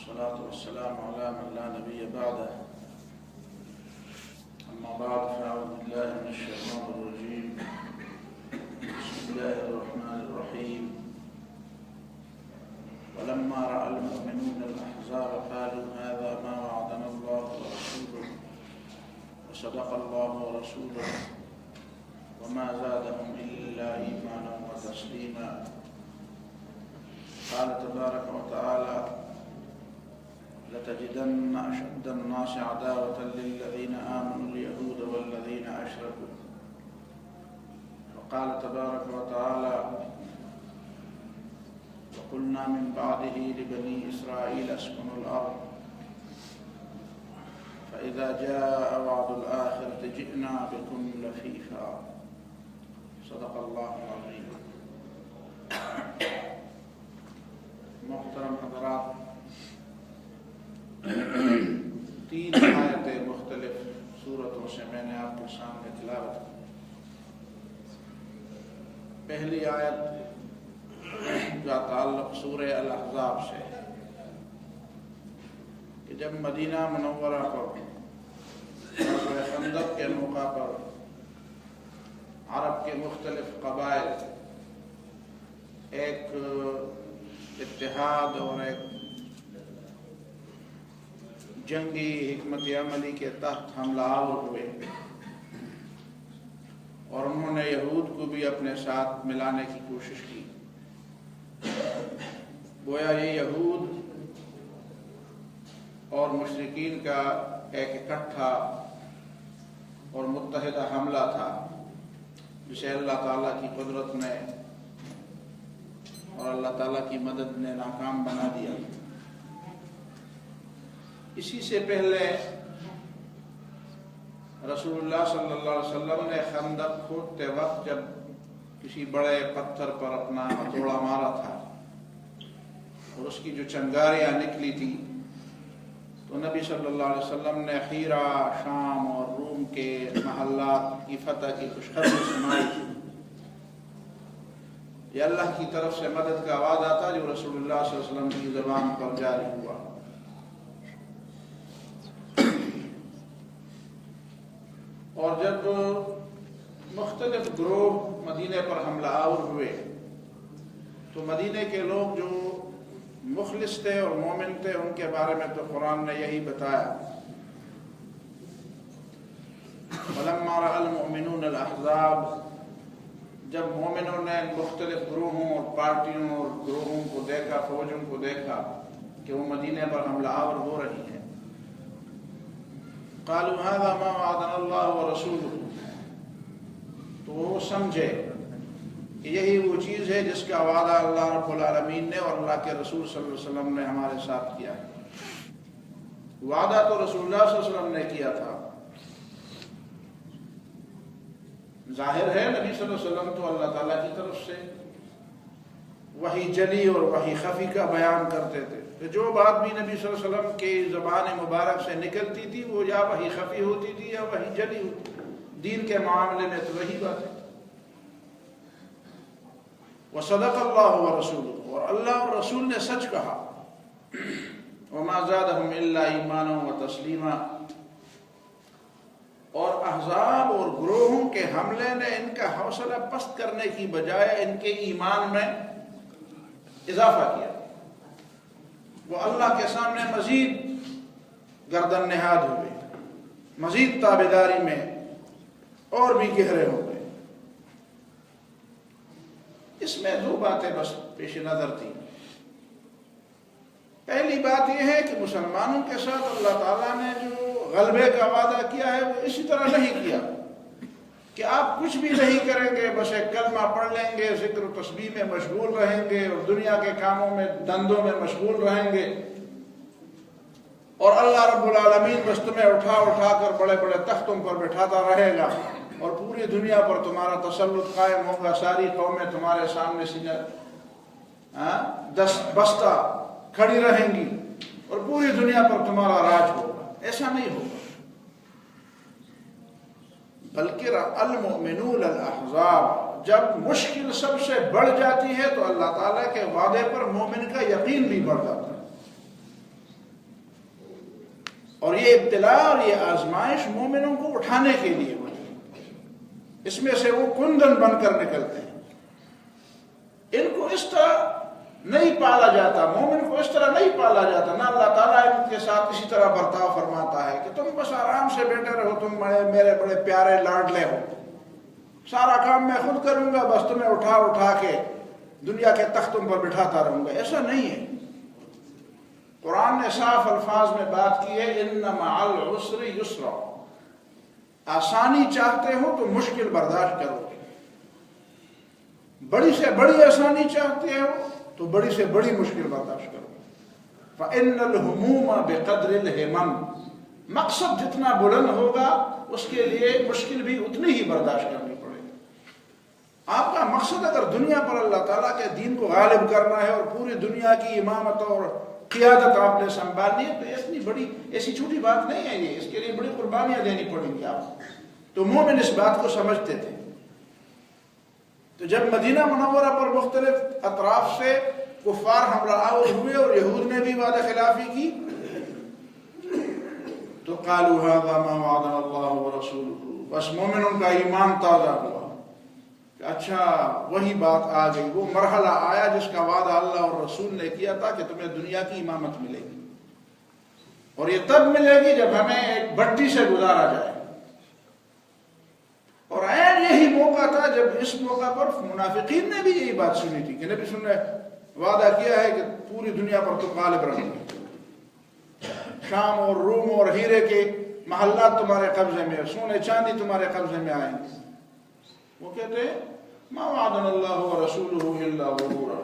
والصلاة والسلام على من لا نبي بعده. أما بعد فأعوذ بالله من الشيطان الرجيم. بسم الله الرحمن الرحيم. ولما رأى المؤمنون الأحزاب قالوا هذا ما وعدنا الله ورسوله وصدق الله ورسوله وما زادهم إلا إيمانا وتسليما. قال تبارك وتعالى لتجدن أشد الناس عداوة للذين آمنوا اليهود والذين أشركوا. وقال تبارك وتعالى وقلنا من بعده لبني إسرائيل اسكنوا الأرض فإذا جاء وعد الآخرة جئنا بكم لفيفا. صدق الله العظيم. محترم حضرات، 3 آیتیں مختلف صورتوں سے میں نے آپ کے سامنے تلاوت کی۔ پہلی آیت کا تعلق سورہ الاحزاب سے ہے کہ جب مدینہ منورہ پر غزوہ خندق کے موقع پر عرب کے مختلف قبائل ایک اتحاد اور ایک جنگی حکمت عملی کے تحت حملہ آور ہوئے اور انہوں نے یہود کو بھی اپنے ساتھ ملانے کی کوشش کی۔ گویا یہ یہود اور مشرکین کا ایک اکٹھا اور متحدہ حملہ تھا جسے اللہ تعالیٰ کی قدرت نے اور اللہ تعالیٰ کی مدد نے ناکام بنا دیا۔ اسی سے پہلے رسول اللہ صلی اللہ علیہ وسلم نے خندق کھودتے وقت جب کسی بڑے پتھر پر اپنا ہتھوڑا مارا تھا اور اس کی جو چنگاریاں نکلی تھی تو نبی صلی اللہ علیہ وسلم نے حیرہ، شام اور روم کے محلات کی فتح کی خوشخبری سنائی۔ یہ اللہ کی طرف سے مدد کا وعدہ تھا جو رسول اللہ صلی اللہ علیہ وسلم کی زبان پر جاری ہوا۔ اور جب مختلف گروہ مدینے پر حملہ آور ہوئے تو مدینے کے لوگ جو مخلص تھے اور مومن تھے ان کے بارے میں تو قرآن نے یہی بتایا وَلَمَّا رَأَى الْمُؤْمِنُونَ الْأَحْزَابَ، جب مومنوں نے مختلف گروہوں اور پارٹیوں اور گروہوں کو دیکھا، فوجوں کو دیکھا کہ وہ مدینے پر حملہ آور ہو رہی ہیں، قالوا هذا ما وعدنا الله ورسوله، تو وہ سمجھے کہ یہی وہ چیز ہے جس کا وعدہ اللہ رب العالمین نے اور اللہ کے رسول صلی اللہ علیہ وسلم نے ہمارے ساتھ کیا ہے۔ وعدہ تو رسول اللہ صلی اللہ علیہ وسلم نے کیا تھا، ظاہر ہے نبی صلی اللہ علیہ وسلم تو اللہ تعالیٰ کی طرف سے وحی جلی اور وحی خفی کا بیان کرتے تھے کہ جو بات بھی نبی صلی اللہ علیہ وسلم کی زبان مبارک سے نکلتی تھی وہ یا وحی خفی ہوتی تھی یا وحی جلی ہوتی تھی۔ دین کے معاملے میں تو وہی بات ہے۔ وصدق اللہ ورسولہ، اور اللہ اور رسول نے سچ کہا۔ وما زادهم الا ایمانا وتسلیما، اور احزاب اور گروہوں کے حملے نے ان کا حوصلہ پست کرنے کی بجائے ان کے ایمان میں اضافہ کیا۔ وہ اللہ کے سامنے مزید گردن نہاد ہوئے، مزید تابعداری میں اور بھی گہرے ہو گئے۔ اس میں 2 باتیں بس پیش نظر تھی۔ پہلی بات یہ ہے کہ مسلمانوں کے ساتھ اللہ تعالیٰ نے جو غلبے کا وعدہ کیا ہے وہ اسی طرح نہیں کیا کہ آپ کچھ بھی نہیں کریں گے، بس ایک کلمہ پڑھ لیں گے، ذکر و تسبیح میں مشغول رہیں گے اور دنیا کے کاموں میں دندوں میں مشغول رہیں گے اور اللہ رب العالمین بس تمہیں اٹھا اٹھا کر بڑے بڑے تختوں پر بٹھاتا رہے گا اور پوری دنیا پر تمہارا تسلط قائم ہوگا، ساری قومیں تمہارے سامنے دست بستہ کھڑی رہیں گی اور پوری دنیا پر تمہارا راج ہوگا۔ ایسا نہیں ہوگا، بلکہ المؤمنون الاحزاب، جب مشکل سب سے بڑھ جاتی ہے تو اللہ تعالیٰ کے وعدے پر مومن کا یقین بھی بڑھ جاتا ہے۔ اور یہ ابتلا اور یہ آزمائش مومنوں کو اٹھانے کے لیے ہوتی ہے، اس میں سے وہ کندن بن کر نکلتے ہیں۔ ان کو اس طرح نہیں پالا جاتا، مومن کو اس طرح نہیں پالا جاتا، نہ اللہ تعالیٰ ان کے ساتھ اسی طرح برتاؤ فرماتا ہے کہ تم بس آرام سے بیٹھے رہو، تم میرے بڑے پیارے لاڈلے ہو، سارا کام میں خود کروں گا، بس تمہیں اٹھا اٹھا کے دنیا کے تختوں پر بٹھاتا رہوں گا۔ ایسا نہیں ہے۔ قرآن نے صاف الفاظ میں بات کی ہے، ان مع العسر یسرا، آسانی چاہتے ہو تو مشکل برداشت کرو، بڑی سے بڑی آسانی چاہتے ہو تو بڑی سے بڑی مشکل برداشت کرو۔ فإن الہموم بقدر الہمم، مقصد جتنا بلند ہوگا اس کے لیے مشکل بھی اتنی ہی برداشت کرنی پڑے گی۔ آپ کا مقصد اگر دنیا پر اللہ تعالیٰ کے دین کو غالب کرنا ہے اور پوری دنیا کی امامت اور قیادت آپ نے سنبھالنی ہے تو ایسی چھوٹی بات نہیں ہے یہ، اس کے لیے بڑی قربانیاں دینی پڑیں گی آپ۔ تو مومن اس بات کو سمجھتے تھے۔ تو جب مدینہ منورہ پر مختلف اطراف سے کفار حملہ آور ہوئے اور یہود نے بھی وعدہ خلافی کی تو قالوا هذا ما وعدنا الله ورسوله، بس مومنوں کا ایمان تازہ ہوا کہ اچھا وہی بات آ گئی، وہ مرحلہ آیا جس کا وعدہ اللہ اور رسول نے کیا تھا کہ تمہیں دنیا کی امامت ملے گی، اور یہ تب ملے گی جب ہمیں ایک بھٹی سے گزارا جائے۔ اور عین یہی موقع تھا جب اس موقع پر منافقین نے بھی یہی بات سنی تھی کہ نبی صلی اللہ علیہ وسلم نے وعدہ کیا ہے کہ پوری دنیا پر تو غالب رہیں گے، شام اور روم اور ہیرے کے محلات تمہارے قبضے میں، سونے چاندی تمہارے قبضے میں آئیں گے۔ وہ کہتے ہیں ما وعدنا اللہ ورسولہ الا غرورا،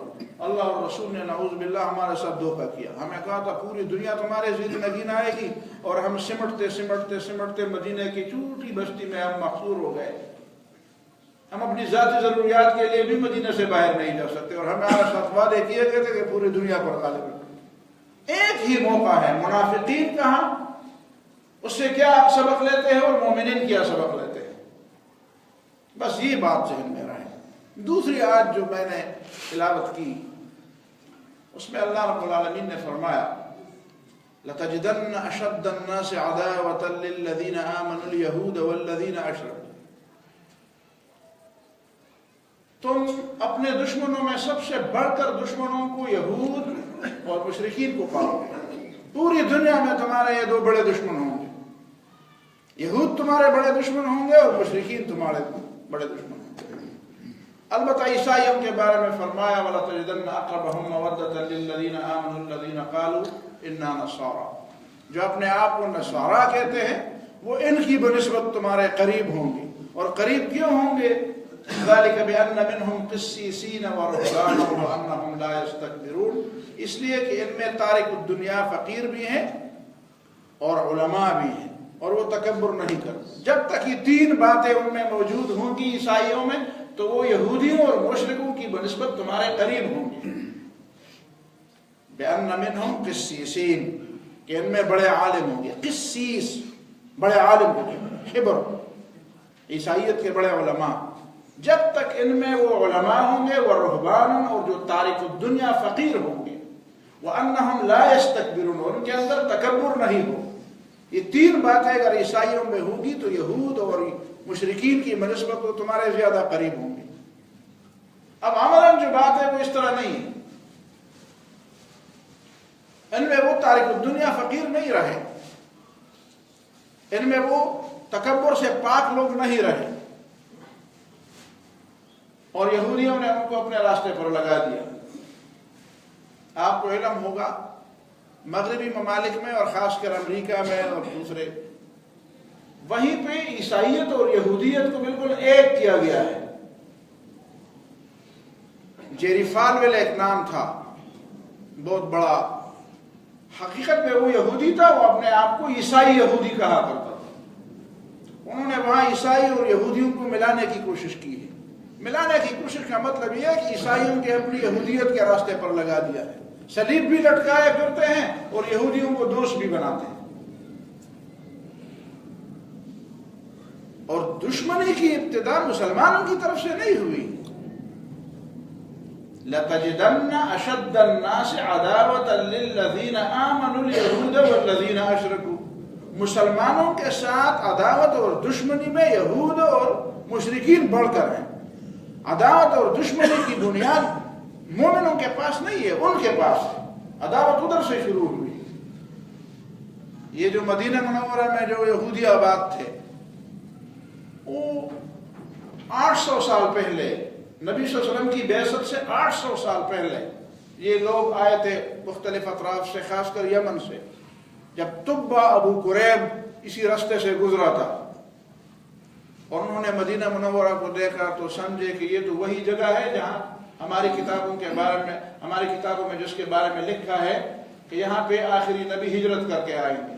اللہ اور رسول نے نعوذ باللہ ہمارے ساتھ دھوکہ کیا، ہمیں کہا تھا پوری دنیا تمہارے زیر نگین آئے گی اور ہم سمٹتے سمٹتے سمٹتے مدینہ کی چھوٹی بستی میں ہم محصور ہو گئے، ہم اپنی ذاتی ضروریات کے لیے بھی مدینہ سے باہر نہیں جا سکتے، اور ہمارے ساتھ وعدے کیے گئے تھے کہ پوری دنیا پر غالب ہیں۔ ایک ہی موقع ہے، منافقین کہاں، اس سے کیا سبق لیتے ہیں اور مومنین کیا سبق لیتے ہیں، بس یہ بات ذہن میں رہے۔ دوسری آیت جو میں نے تلاوت کی اس میں اللہ رب العالمین نے فرمایا لَتَجِدَنَّ أَشَدَّ النَّاسِ عَدَاوَةً لِلَّذِينَ آمَنُوا الْيَهُودَ وَالَّذِينَ أَشْرَكُوا، تم اپنے دشمنوں میں سب سے بڑھ کر دشمنوں کو یہود اور مشرکین کو پاؤ گے۔ پوری دنیا میں تمہارے یہ دو بڑے دشمن ہوں گے، یہود تمہارے بڑے دشمن ہوں گے اور مشرکین تمہارے بڑے دشمن ہوں گے۔ البتہ عیسائیوں کے بارے میں فرمایا وَلَتَجِدَنَّ أَقْرَبَهُم مَّوَدَّةً لِلَّذِينَ آمَنُوا الَّذِينَ قَالُوا إِنَّا نَصَارَىٰ، جو اپنے آپ کو نصارہ کہتے ہیں وہ ان کی بنسبت تمہارے قریب ہوں گے، اور قریب کیوں ہوں گے؟ ذَلِكَ بِأَنَّ مِنْهُمْ قِسِّيسِينَ وَرُهْبَانًا وَأَنَّهُمْ لَا يَسْتَكْبِرُونَ، اس لیے کہ ان میں تارک الدنیا فقیر بھی ہیں اور علماء بھی ہیں، اور وہ تکبر نہیں کرتے۔ جب تک یہ تین باتیں ان میں موجود ہوں گی عیسائیوں میں تو وہ یہودیوں اور مشرکوں کی بنسبت تمہارے قریب ہوں گے۔ بِأَنَّ مِنْهُمْ قِسِّيسِينَ، کہ ان میں بڑے عالم ہوں گے، قسیس بڑے عالم ہوں گے، حبر عیسائیت کے بڑے علماء، جب تک ان میں وہ علماء ہوں گے وہ رہبان اور جو تارک الدنیا فقیر ہوں گے، وَأَنَّهُمْ لَا يَسْتَكْبِرُونَ، اور ان کے اندر تکبر نہیں ہو۔ یہ تین باتیں اگر عیسائیوں میں ہوگی تو یہود اور مشرکین کی بنسبت وہ تمہارے زیادہ قریب ہوں گے۔ اب عملاً جو بات ہے وہ اس طرح نہیں ہے، ان میں وہ تارک الدنیا فقیر نہیں رہے، ان میں وہ تکبر سے پاک لوگ نہیں رہے، اور یہودیوں نے ان کو اپنے راستے پر لگا دیا۔ آپ کو علم ہوگا مغربی ممالک میں اور خاص کر امریکہ میں اور دوسرے، وہیں پہ عیسائیت اور یہودیت کو بالکل ایک کیا گیا ہے۔ جیری فالویل ایک نام تھا بہت بڑا، حقیقت میں وہ یہودی تھا، وہ اپنے آپ کو عیسائی یہودی کہا کرتا تھا۔ انہوں نے وہاں عیسائی اور یہودیوں کو ملانے کی کوشش کی ہے۔ ملانے کی کوشش کا مطلب یہ ہے کہ عیسائیوں کے اپنی یہودیت کے راستے پر لگا دیا ہے، صلیب بھی لٹکائے پھرتے ہیں اور یہودیوں کو دوست بھی بناتے ہیں، اور دشمنی کی ابتدا مسلمانوں کی طرف سے نہیں ہوئی۔ لَتَجِدَنَّ أَشَدَّ النَّاسِ عَدَاوَةً لِلَّذِينَ آمَنُوا الْيَهُودَ وَالَّذِينَ أَشْرَكُوا، مسلمانوں کے ساتھ عداوت اور دشمنی میں یہود اور مشرکین بڑھ کر ہیں. عداوت اور دشمنی کی بنیاد مومنوں کے پاس نہیں ہے، ان کے پاس ہے. عداوت ادھر سے شروع ہوئی. یہ جو مدینہ منورہ میں جو یہودی آباد تھے، وہ 800 سال پہلے، نبی صلی اللہ علیہ وسلم کی بعثت سے 800 سال پہلے یہ لوگ آئے تھے مختلف اطراف سے، خاص کر یمن سے. جب طبہ ابو قریب اسی راستے سے گزرا تھا اور انہوں نے مدینہ منورہ کو دیکھا تو سمجھے کہ یہ تو وہی جگہ ہے جہاں ہماری کتابوں کے بارے میں، ہماری کتابوں میں جس کے بارے میں لکھا ہے کہ یہاں پہ آخری نبی ہجرت کر کے آئیں گے.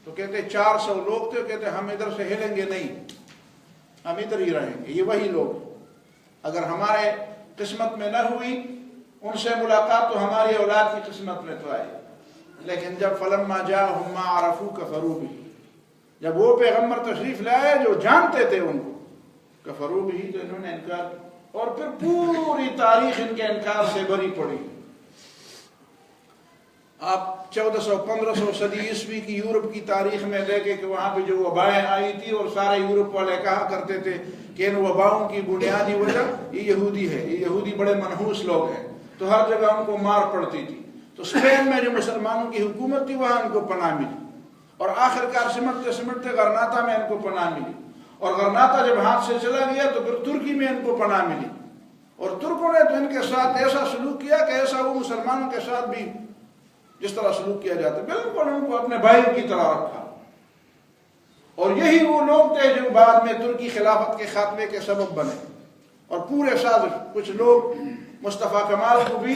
تو کہتے 400 لوگ تھے، کہتے ہم ادھر سے ہلیں گے نہیں، ہم ادھر ہی رہیں گے. یہ وہی لوگ، اگر ہمارے قسمت میں نہ ہوئی ان سے ملاقات تو ہماری اولاد کی قسمت میں تو آئی. لیکن جب فلما جاءہم ما عرفوا کفروا بہ، جب وہ پیغمبر تشریف لائے جو جانتے تھے ان کو، کفروا بہ، تو انہوں نے انکار، اور پھر پوری تاریخ ان کے انکار سے بھری پڑی. آپ 1400-1500 صدی عیسوی کی یورپ کی تاریخ میں دیکھیں کہ وہاں پہ جو وبائیں آئی تھی اور سارے یورپ والے کہا کرتے تھے کہ ان وباؤں کی بنیادی وجہ یہ یہودی ہے، یہ یہودی بڑے منحوس لوگ ہیں، تو ہر جگہ ان کو مار پڑتی تھی. تو اسپین میں جو مسلمانوں کی حکومت تھی وہاں ان کو پناہ ملی، اور آخرکار سمٹتے سمٹتے غرناطہ میں ان کو پناہ ملی، اور غرناطہ جب ہاتھ سے چلا گیا تو پھر ترکی میں ان کو پناہ ملی. اور ترکوں نے تو ان کے ساتھ ایسا سلوک کیا کہ ایسا وہ مسلمانوں کے ساتھ بھی جس طرح سلوک کیا جاتا ہے بالکل ان کو اپنے بھائیوں کی طرح رکھا. اور یہی وہ لوگ تھے جو بعد میں ترکی خلافت کے خاتمے کے سبب بنے. اور پورے سازش، کچھ لوگ مصطفیٰ کمال کو بھی،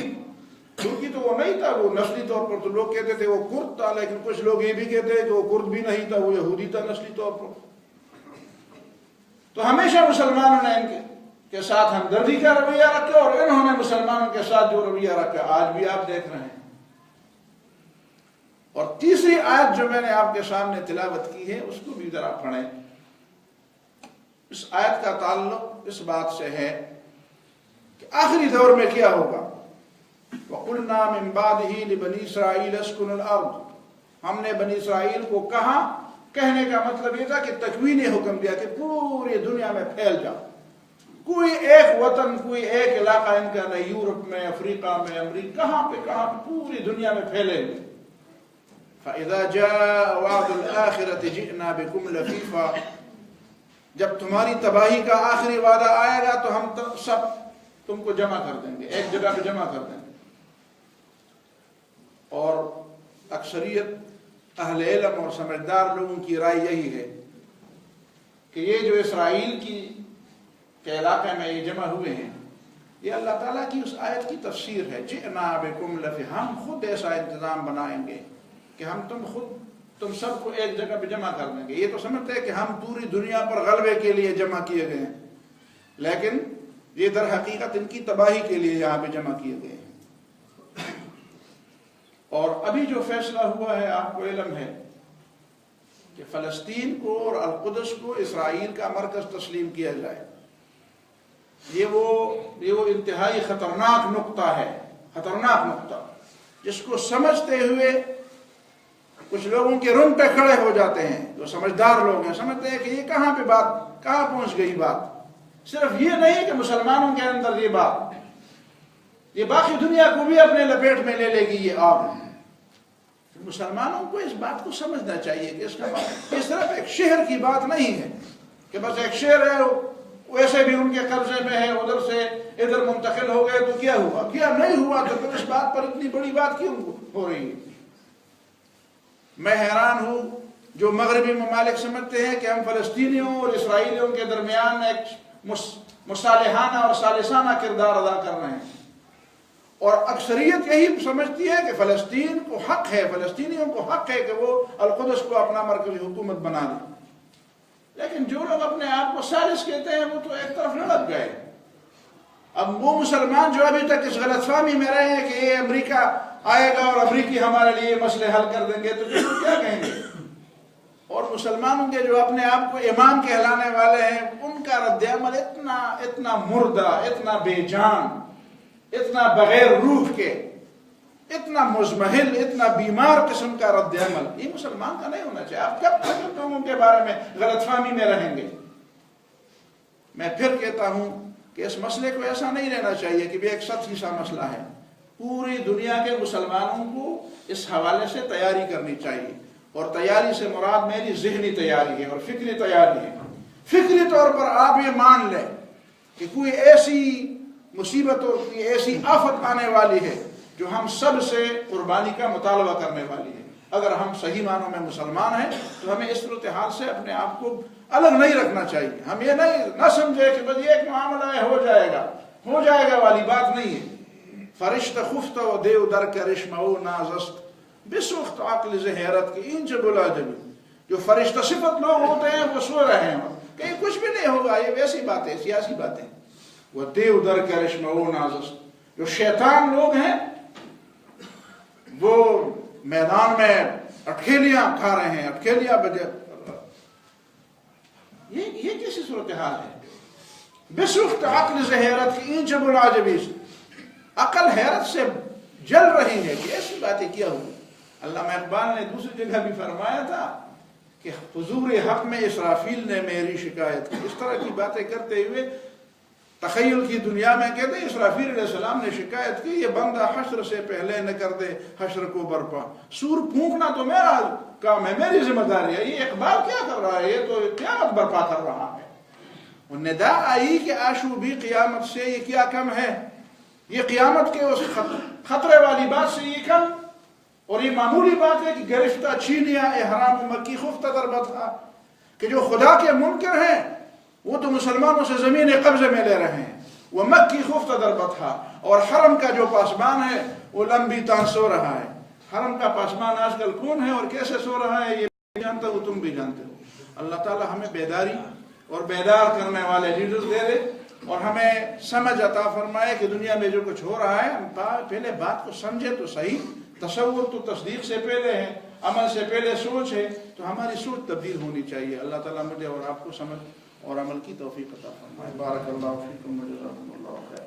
ترکی تو وہ نہیں تھا، وہ نسلی طور پر تو لوگ کہتے تھے وہ کرد تھا، لیکن کچھ لوگ یہ بھی کہتے ہیں کہ وہ کرد بھی نہیں تھا، وہ یہودی تھا نسلی طور پر. تو ہمیشہ مسلمانوں نے ان کے ساتھ ہمدردی کا رویہ رکھا، اور انہوں نے مسلمانوں کے ساتھ جو رویہ رکھا آج بھی آپ دیکھ رہے ہیں. اور تیسری آیت جو میں نے آپ کے سامنے تلاوت کی ہے اس کو بھی ذرا پڑھیں. اس آیت کا تعلق اس بات سے ہے کہ آخری دور میں کیا ہوگا. وَقُلْنَا مِن بَعْدِهِ لِبَنِي إِسْرَائِيلَ اسْكُنُوا الْأَرْضَ، ہم نے بنی اسرائیل کو کہا، کہنے کا مطلب یہ تھا کہ تکوینی حکم دیا کہ پوری دنیا میں پھیل جاؤ. کوئی ایک وطن، کوئی ایک علاقہ ان کا نہیں، یورپ میں، افریقہ میں، امریکہ، کہاں پہ پوری دنیا میں پھیلے ہوئے. فَإِذَا جَاءَ وَعْدُ الْآخِرَةِ جِئْنَا بِكُمْ لَفِيفًا، جب تمہاری تباہی کا آخری وعدہ آئے گا تو ہم سب تم کو جمع کر دیں گے، ایک جگہ پہ جمع کر دیں گے. اور اکثریت اہل علم اور سمجھدار لوگوں کی رائے یہی ہے کہ یہ جو اسرائیل کے علاقے میں یہ جمع ہوئے ہیں، یہ اللہ تعالیٰ کی اس آیت کی تفسیر ہے. جئنا بکم لفیفا، ہم خود ایسا انتظام بنائیں گے کہ ہم تم سب کو ایک جگہ پہ جمع کر دیں گے. یہ تو سمجھتے ہیں کہ ہم پوری دنیا پر غلبے کے لیے جمع کیے گئے ہیں، لیکن یہ در حقیقت ان کی تباہی کے لیے یہاں پہ جمع کیے گئے ہیں. اور ابھی جو فیصلہ ہوا ہے آپ کو علم ہے کہ فلسطین کو اور القدس کو اسرائیل کا مرکز تسلیم کیا جائے. یہ وہ انتہائی خطرناک نقطہ ہے، خطرناک نقطہ، جس کو سمجھتے ہوئے کچھ لوگوں کے رونگٹے کھڑے ہو جاتے ہیں. جو سمجھدار لوگ ہیں سمجھتے ہیں کہ یہ کہاں پہ بات، کہاں پہنچ گئی بات. صرف یہ نہیں کہ مسلمانوں کے اندر یہ بات، یہ باقی دنیا کو بھی اپنے لپیٹ میں لے لے گی یہ آگ. مسلمانوں کو اس بات کو سمجھنا چاہیے کہ اس کا اس طرف ایک شہر کی بات نہیں ہے کہ بس ایک شہر ہے، ویسے بھی ان کے قبضے میں ہے، ادھر سے ادھر منتقل ہو گئے تو کیا ہوا، کیا نہیں ہوا، تو پھر اس بات پر اتنی بڑی بات کیوں ہو رہی ہے. میں حیران ہوں جو مغربی ممالک سمجھتے ہیں کہ ہم فلسطینیوں اور اسرائیلیوں کے درمیان ایک مصالحانہ اور ثالثانہ کردار ادا کر رہے ہیں. اور اکثریت یہی سمجھتی ہے کہ فلسطین کو حق ہے، فلسطینیوں کو حق ہے کہ وہ القدس کو اپنا مرکزی حکومت بنا دیں. لیکن جو لوگ اپنے آپ کو ثالث کہتے ہیں وہ تو ایک طرف لڑک گئے. اب وہ مسلمان جو ابھی تک اس غلط فہمی میں رہے ہیں کہ یہ امریکہ آئے گا اور امریکی ہمارے لیے مسئلے حل کر دیں گے، تو کیا کہیں گے. اور مسلمانوں کے جو اپنے آپ کو امام کہلانے والے ہیں ان کا رد عمل اتنا مردہ، اتنا بے جان، اتنا بغیر روح کے اتنا مزمحل، اتنا بیمار قسم کا رد عمل، یہ مسلمان کا نہیں ہونا چاہیے۔ آپ کب تک لوگوں کے بارے میں غلط فہمی میں رہیں گے؟ میں پھر کہتا ہوں کہ اس مسئلے کو ایسا نہیں لینا چاہیے کہ ایک سطحی سا مسئلہ ہے۔ پوری دنیا کے مسلمانوں کو اس حوالے سے تیاری کرنی چاہیے، اور تیاری سے مراد میری ذہنی تیاری ہے اور فکری تیاری ہے۔ فکری طور پر آپ یہ مان لیں کہ کوئی ایسی مصیبت اور کوئی ایسی آفت آنے والی ہے جو ہم سب سے قربانی کا مطالبہ کرنے والی ہے۔ اگر ہم صحیح معنوں میں مسلمان ہیں تو ہمیں اس صورتحال سے اپنے آپ کو الگ نہیں رکھنا چاہیے۔ ہم یہ نہ سمجھے کہ بس یہ ایک معاملہ ہے، ہو جائے گا والی بات نہیں ہے۔ فرشتہ خفتہ و دیو در کرشمہ و نازست بسوخت عقل زہیرت کی اینچ بلا جبی۔ جو فرشتہ صفت لوگ ہوتے ہیں وہ سو رہے ہیں، کہیں کچھ بھی نہیں ہوگا، یہ ویسی باتیں، سیاسی باتیں۔ وہ دیو در کرشمہ و نازست، جو شیطان لوگ ہیں وہ میدان میں اٹکیلیاں کھا رہے ہیں، اٹکیلیاں بجے، یہ کیسی صورتحال ہے؟ بسوخت عقل زہیرت کی اینچ بلا جبی، عقل حیرت سے جل رہی ہے کہ ایسی باتیں کیا ہوئی۔ علامہ اقبال نے دوسری جگہ بھی فرمایا تھا کہ حضور حق میں اسرافیل نے میری شکایت کی۔ اس طرح کی باتیں کرتے ہوئے تخیل کی دنیا میں کہتے ہیں اسرافیل علیہ السلام نے شکایت کی، یہ بندہ حشر سے پہلے نہ کر دے حشر کو برپا۔ سور پھونکنا تو میرا کام ہے، میری ذمہ داری ہے، یہ اقبال کیا کر رہا ہے؟ یہ تو قیامت برپا کر رہا ہے۔ وہ ندا آئی کہ آشو بھی قیامت سے یہ کیا کم ہے، یہ قیامت کے اس خطرے والی بات سے یہ کم، اور یہ معمولی بات ہے کہ گرفتہ چینیا احرام مکی خفتہ در بطھا، کہ جو خدا کے منکر ہیں وہ تو مسلمانوں سے زمین قبضے میں لے رہے ہیں، وہ مکی خفتہ در بطھا، اور حرم کا جو پاسبان ہے وہ لمبی تان سو رہا ہے۔ حرم کا پاسبان آج کل کون ہے اور کیسے سو رہا ہے یہ بھی جانتا ہوں، تم بھی جانتے ہو۔ اللہ تعالی ہمیں بیداری اور بیدار کرنے والے لیڈر دے دے، اور ہمیں سمجھ عطا فرمائے کہ دنیا میں جو کچھ ہو رہا ہے ہم پہلے بات کو سمجھے تو صحیح۔ تصور تو تصدیق سے پہلے ہے، عمل سے پہلے سوچ ہے، تو ہماری سوچ تبدیل ہونی چاہیے۔ اللہ تعالیٰ مجھے اور آپ کو سمجھ اور عمل کی توفیق عطا فرمائے۔ بارک اللہ فیکم و جزاکم اللہ خیر۔